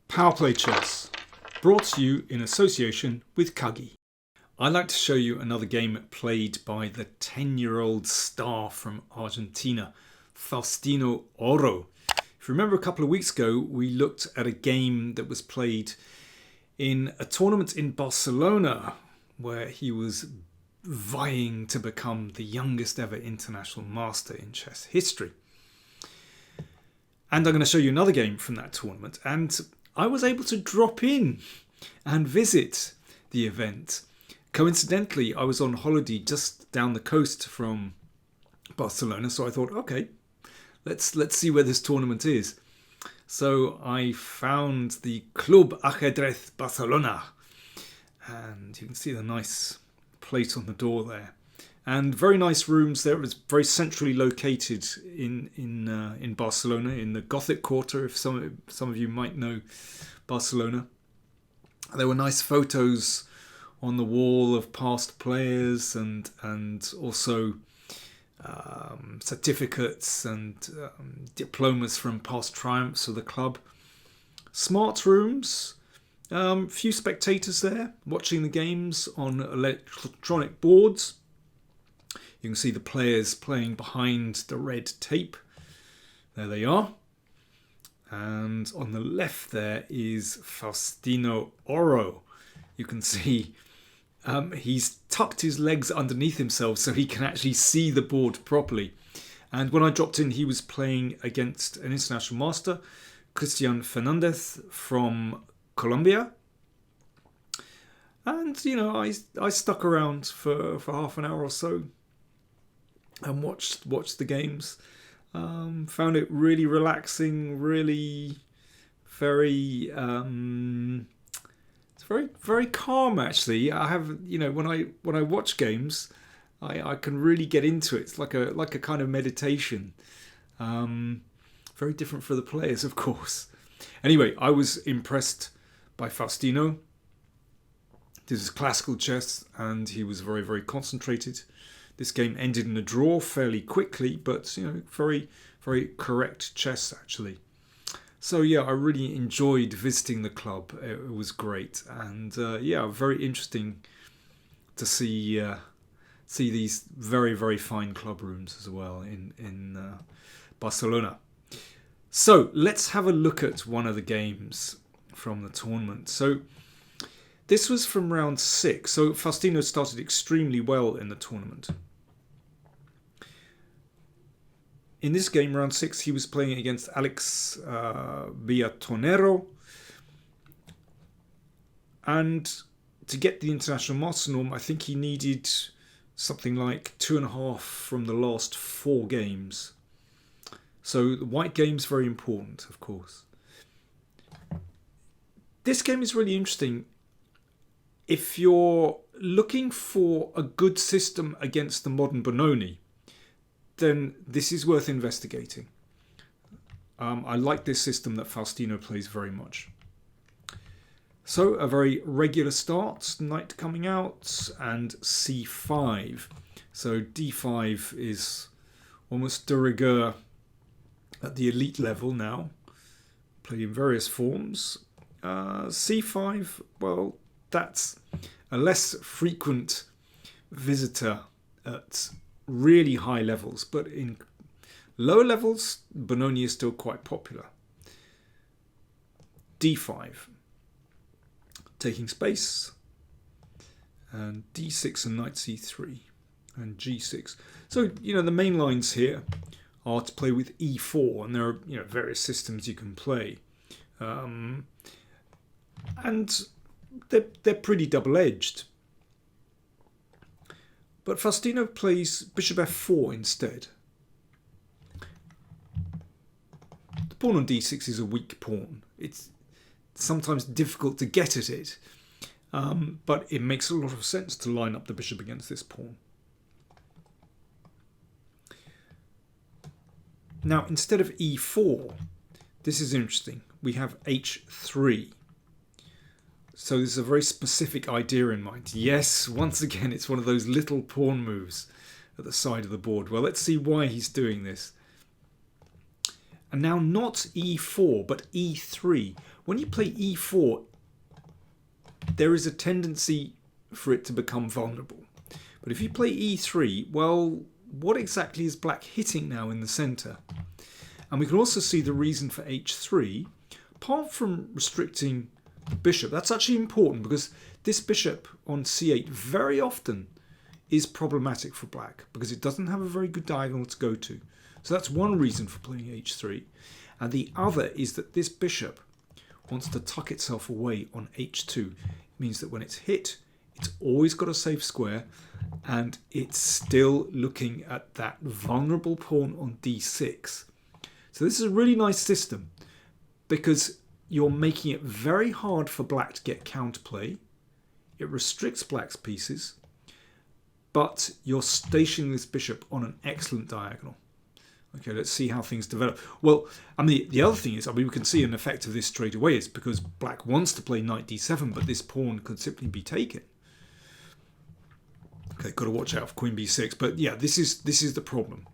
PowerPlayChess, brought to you in association with Kagi. I'd like to show you another game played by the 10-year-old star from Argentina, Faustino Oro. If you remember a couple of weeks ago, we looked at a game that was played in a tournament in Barcelona where he was vying to become the youngest ever international master in chess history. And I'm going to show you another game from that tournament, and I was able to drop in and visit the event. Coincidentally, I was on holiday just down the coast from Barcelona, so I thought, okay, let's see where this tournament is. So I found the Club Ajedrez Barcelona, and you can see the nice plate on the door there, and very nice rooms there. It was very centrally located in Barcelona, in the Gothic Quarter, if some of you might know Barcelona. There were nice photos on the wall of past players and also certificates and diplomas from past triumphs of the club. Smart rooms, few spectators there watching the games on electronic boards. You can see the players playing behind the red tape. There they are. And on the left there is Faustino Oro. You can see he's tucked his legs underneath himself so he can actually see the board properly. And when I dropped in, he was playing against an international master, Cristian Fernandez from Colombia. And, you know, I stuck around for half an hour or so and watched the games. Found it really relaxing, really very it's very calm actually. I have, you know, when I watch games, I can really get into it. It's like a kind of meditation. Very different for the players, of course. Anyway, I was impressed by Faustino. This is classical chess, and he was very, very concentrated. This game ended in a draw fairly quickly, but you know, very, very correct chess actually. So yeah, I really enjoyed visiting the club. It was great, and yeah, very interesting to see these very, very fine club rooms as well in Barcelona. So let's have a look at one of the games from the tournament. So this was from round 6. So Faustino started extremely well in the tournament. In this game, round 6, he was playing against Alex via Tonero. And to get the international master norm, I think he needed something like 2.5 from the last 4 games. So the white game's very important, of course. This game is really interesting if you're looking for a good system against the modern Benoni. Then this is worth investigating. I like this system that Faustino plays very much. So a very regular start, knight coming out, and c5. So d5 is almost de rigueur at the elite level now, played in various forms. c5, well, that's a less frequent visitor at really high levels, but in lower levels, Benoni is still quite popular. d5, taking space, and d6 and knight c3, and g6. So, you know, the main lines here are to play with e4, and there are, you know, various systems you can play, and they're pretty double-edged. But Faustino plays bishop f4 instead. The pawn on d6 is a weak pawn. It's sometimes difficult to get at it, but it makes a lot of sense to line up the bishop against this pawn. Now, instead of e4, this is interesting. We have h3. So there's a very specific idea in mind. Yes, once again, it's one of those little pawn moves at the side of the board. Well, let's see why he's doing this. And now not e4, but e3. when you play e4, there is a tendency for it to become vulnerable. But if you play e3, well, what exactly is black hitting now in the centre? And we can also see the reason for h3, apart from restricting the bishop. That's actually important because this bishop on c8 very often is problematic for black because it doesn't have a very good diagonal to go to. So that's one reason for playing h3. And the other is that this bishop wants to tuck itself away on h2. It means that when it's hit, it's always got a safe square and it's still looking at that vulnerable pawn on d6. So this is a really nice system because you're making it very hard for black to get counterplay. It restricts black's pieces, but you're stationing this bishop on an excellent diagonal. Okay, let's see how things develop. Well, I mean, the other thing is, I mean, we can see an effect of this straight away. It's because black wants to play knight d7, but this pawn could simply be taken. Okay, got to watch out for queen b6. But yeah, this is the problem.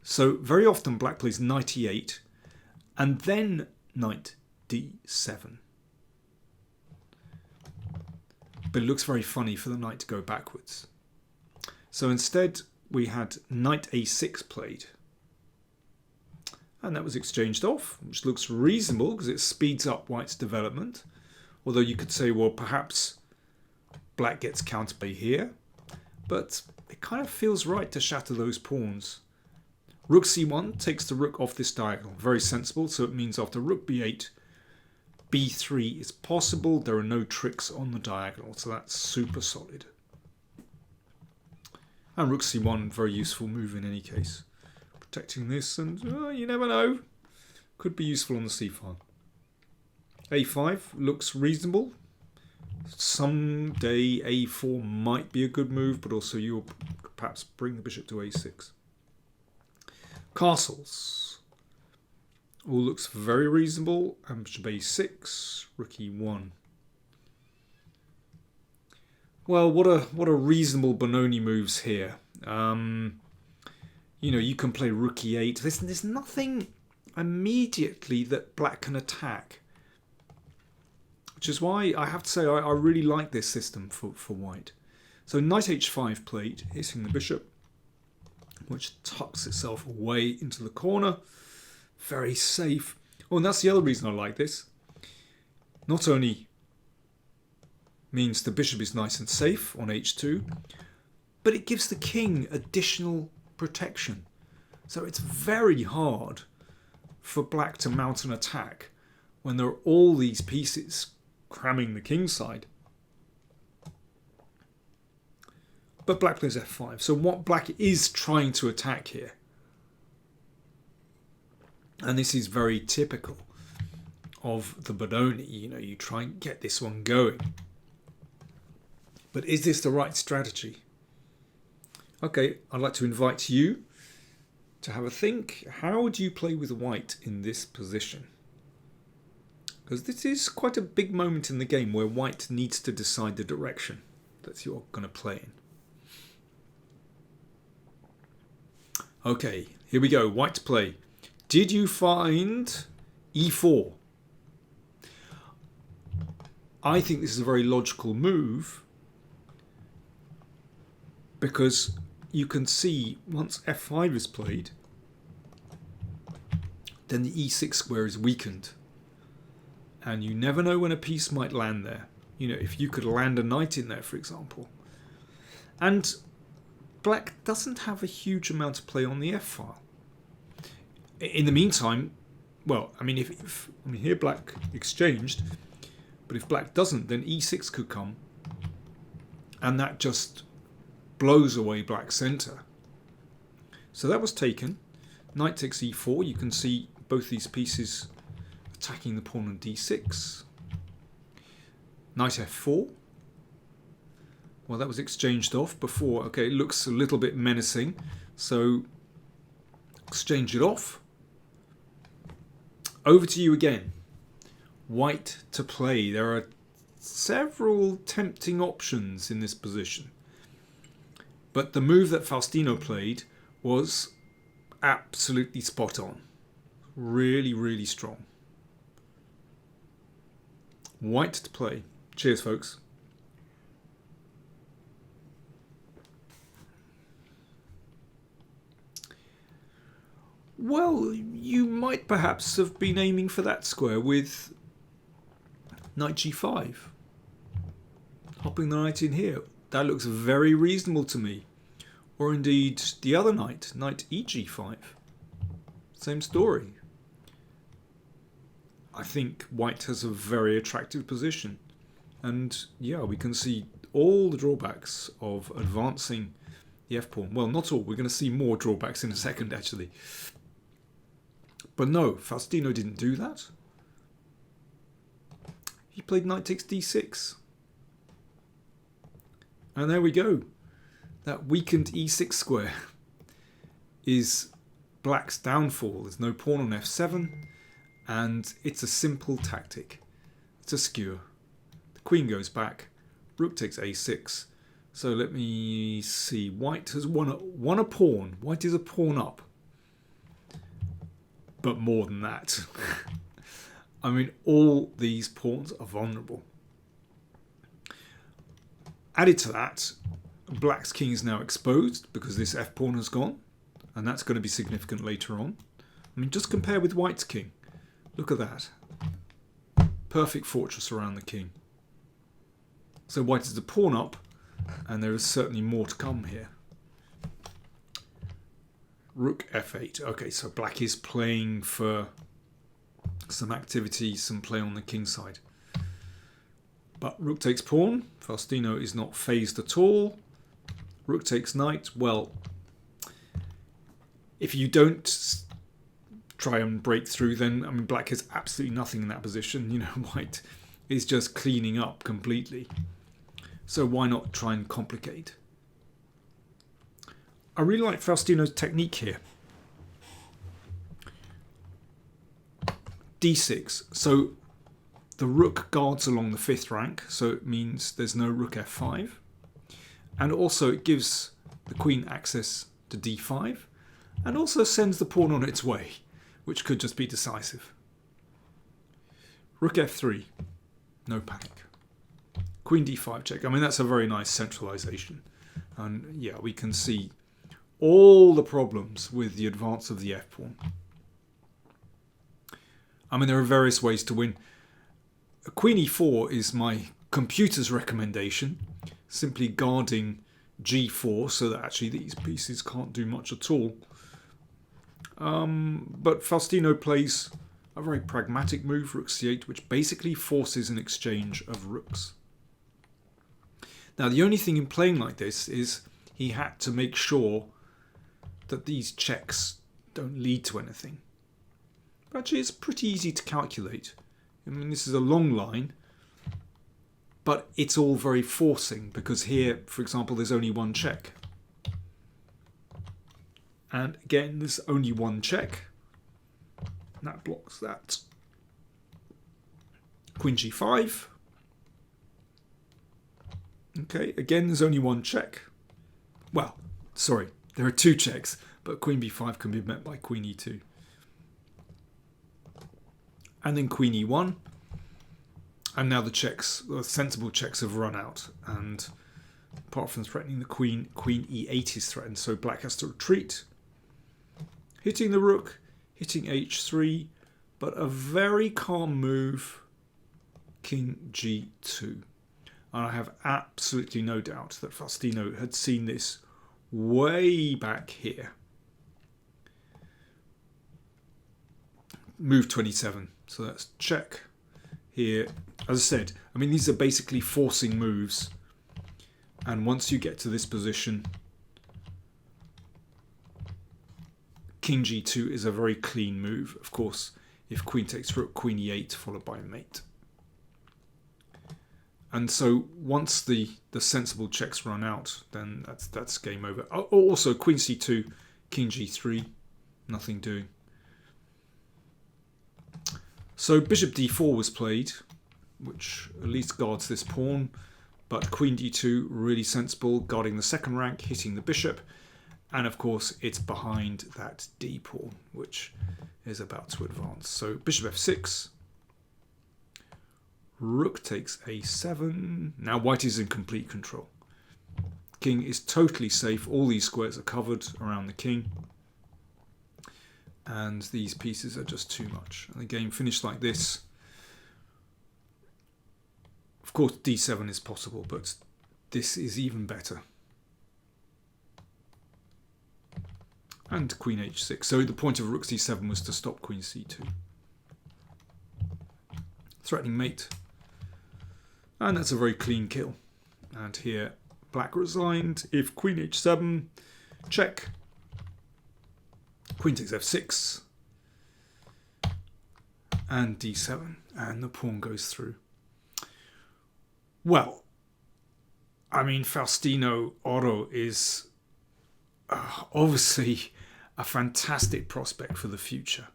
So very often black plays knight e8 and then knight d7. But it looks very funny for the knight to go backwards. So instead we had knight a6 played. And that was exchanged off, which looks reasonable because it speeds up white's development. Although you could say, well, perhaps black gets counterplay here. But it kind of feels right to shatter those pawns. Rook c1 takes the rook off this diagonal. Very sensible. So it means after rook b8, b3 is possible. There are no tricks on the diagonal. So that's super solid. And rook c1, very useful move in any case. Protecting this, and you never know, could be useful on the c file. a5 looks reasonable. Someday a4 might be a good move, but also you'll perhaps bring the bishop to a6. Castles all looks very reasonable. And bishop a6, rook e1. Well, what a reasonable Benoni moves here. You know, you can play rook e8. There's nothing immediately that black can attack. Which is why I have to say I really like this system for white. So knight h5 played, hitting the bishop, which tucks itself away into the corner. Very safe. Oh, and that's the other reason I like this. Not only means the bishop is nice and safe on h2, but it gives the king additional protection. So it's very hard for black to mount an attack when there are all these pieces cramming the king's side. But black plays f5. So what black is trying to attack here, and this is very typical of the Benoni, you know, you try and get this one going. But is this the right strategy? Okay, I'd like to invite you to have a think. How would you play with white in this position? Because this is quite a big moment in the game where white needs to decide the direction that you're going to play in. Okay, here we go. White to play. Did you find e4? I think this is a very logical move because you can see once f5 is played, then the e6 square is weakened. And you never know when a piece might land there. You know, if you could land a knight in there, for example. And black doesn't have a huge amount of play on the f-file. In the meantime, well, I mean, if here black exchanged, but if black doesn't, then e6 could come. And that just blows away black's centre. So that was taken. Knight takes e4. You can see both these pieces attacking the pawn on d6. Knight f4. Well, that was exchanged off before. Okay, it looks a little bit menacing. So exchange it off. Over to you again. White to play. There are several tempting options in this position. But the move that Faustino played was absolutely spot on. Really, really strong. White to play. Cheers, folks. Well, you might perhaps have been aiming for that square with knight g5. Hopping the knight in here. That looks very reasonable to me. Or indeed the other knight, knight eg5. Same story. I think white has a very attractive position. And yeah, we can see all the drawbacks of advancing the f-pawn. Well, not all. We're going to see more drawbacks in a second, actually. But no, Faustino didn't do that. He played knight takes d6. And there we go. That weakened e6 square is black's downfall. There's no pawn on f7. And it's a simple tactic. It's a skewer. The queen goes back. Rook takes a6. So let me see. White has won a pawn. White is a pawn up. But more than that. I mean, all these pawns are vulnerable. Added to that, black's king is now exposed because this f-pawn has gone. And that's going to be significant later on. I mean, just compare with white's king. Look at that. Perfect fortress around the king. So white is a pawn up, and there is certainly more to come here. Rook f8. Okay, so black is playing for some activity, some play on the king side. But rook takes pawn. Faustino is not phased at all. Rook takes knight. Well, if you don't try and break through, then I mean black has absolutely nothing in that position. You know, white is just cleaning up completely. So why not try and complicate? I really like Faustino's technique here. d6. So the rook guards along the 5th rank, so it means there's no rook f5. And also it gives the queen access to d5, and also sends the pawn on its way, which could just be decisive. Rook f3, no panic. Queen d5 check. I mean, that's a very nice centralization. And yeah, we can see all the problems with the advance of the f-pawn. I mean, there are various ways to win. Queen e4 is my computer's recommendation, simply guarding g4 so that actually these pieces can't do much at all. But Faustino plays a very pragmatic move, rook c8, which basically forces an exchange of rooks. Now, the only thing in playing like this is he had to make sure that these checks don't lead to anything. But actually, it's pretty easy to calculate. I mean, this is a long line, but it's all very forcing because here, for example, there's only one check. And again, there's only one check. That blocks that. Queen g5. Okay, again, there's only one check. Well, sorry, there are two checks, but queen b5 can be met by queen e2. And then queen e1. And now the checks, the sensible checks have run out. And apart from threatening the queen, queen e8 is threatened. So black has to retreat. Hitting the rook, hitting h3. But a very calm move, king g2. And I have absolutely no doubt that Faustino had seen this way back here. Move 27. So that's check here. As I said, I mean, these are basically forcing moves. And once you get to this position, king g2 is a very clean move. Of course, if queen takes rook, queen e8 followed by mate. And so once the sensible checks run out, then that's game over. Also, queen c2, king g3, nothing doing. So bishop d4 was played, which at least guards this pawn. But queen d2, really sensible, guarding the second rank, hitting the bishop. And of course, it's behind that d pawn, which is about to advance. So bishop f6. Rook takes a7. Now white is in complete control. King is totally safe. All these squares are covered around the king. And these pieces are just too much. And the game finished like this. Of course, d7 is possible, but this is even better. And queen h6. So the point of rook c7 was to stop queen c2. Threatening mate. And that's a very clean kill. And here, black resigned. If queen h7, check. Queen takes f6. And d7. And the pawn goes through. Well, I mean, Faustino Oro is obviously a fantastic prospect for the future.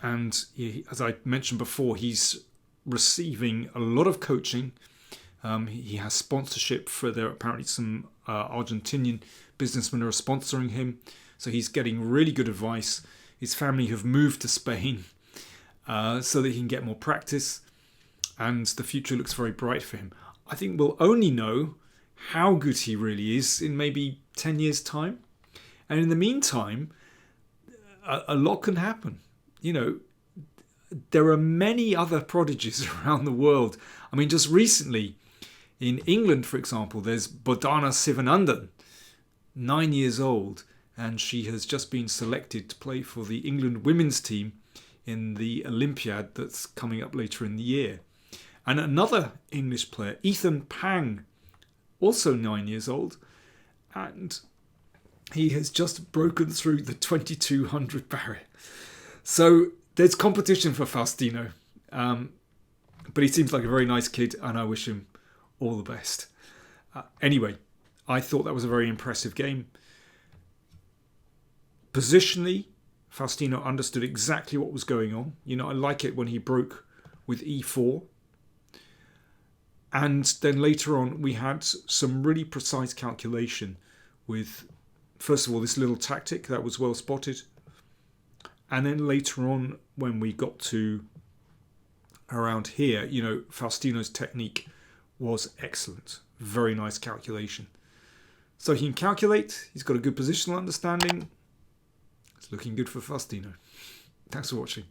And he, as I mentioned before, he's receiving a lot of coaching. He has sponsorship for there. Apparently some Argentinian businessmen are sponsoring him. So he's getting really good advice. His family have moved to Spain so that he can get more practice. And the future looks very bright for him. I think we'll only know how good he really is in maybe 10 years' time. And in the meantime, a lot can happen. You know, there are many other prodigies around the world. I mean, just recently, in England, for example, there's Bodana Sivanandan, 9 years old, and she has just been selected to play for the England women's team in the Olympiad that's coming up later in the year. And another English player, Ethan Pang, also 9 years old, and he has just broken through the 2200 barrier. So there's competition for Faustino, but he seems like a very nice kid, and I wish him all the best. Anyway, I thought that was a very impressive game. Positionally, Faustino understood exactly what was going on. You know, I like it when he broke with e4. And then later on, we had some really precise calculation with, first of all, this little tactic that was well spotted. And then later on, when we got to around here, you know, Faustino's technique was excellent. Very nice calculation. So he can calculate. He's got a good positional understanding. It's looking good for Faustino. Thanks for watching.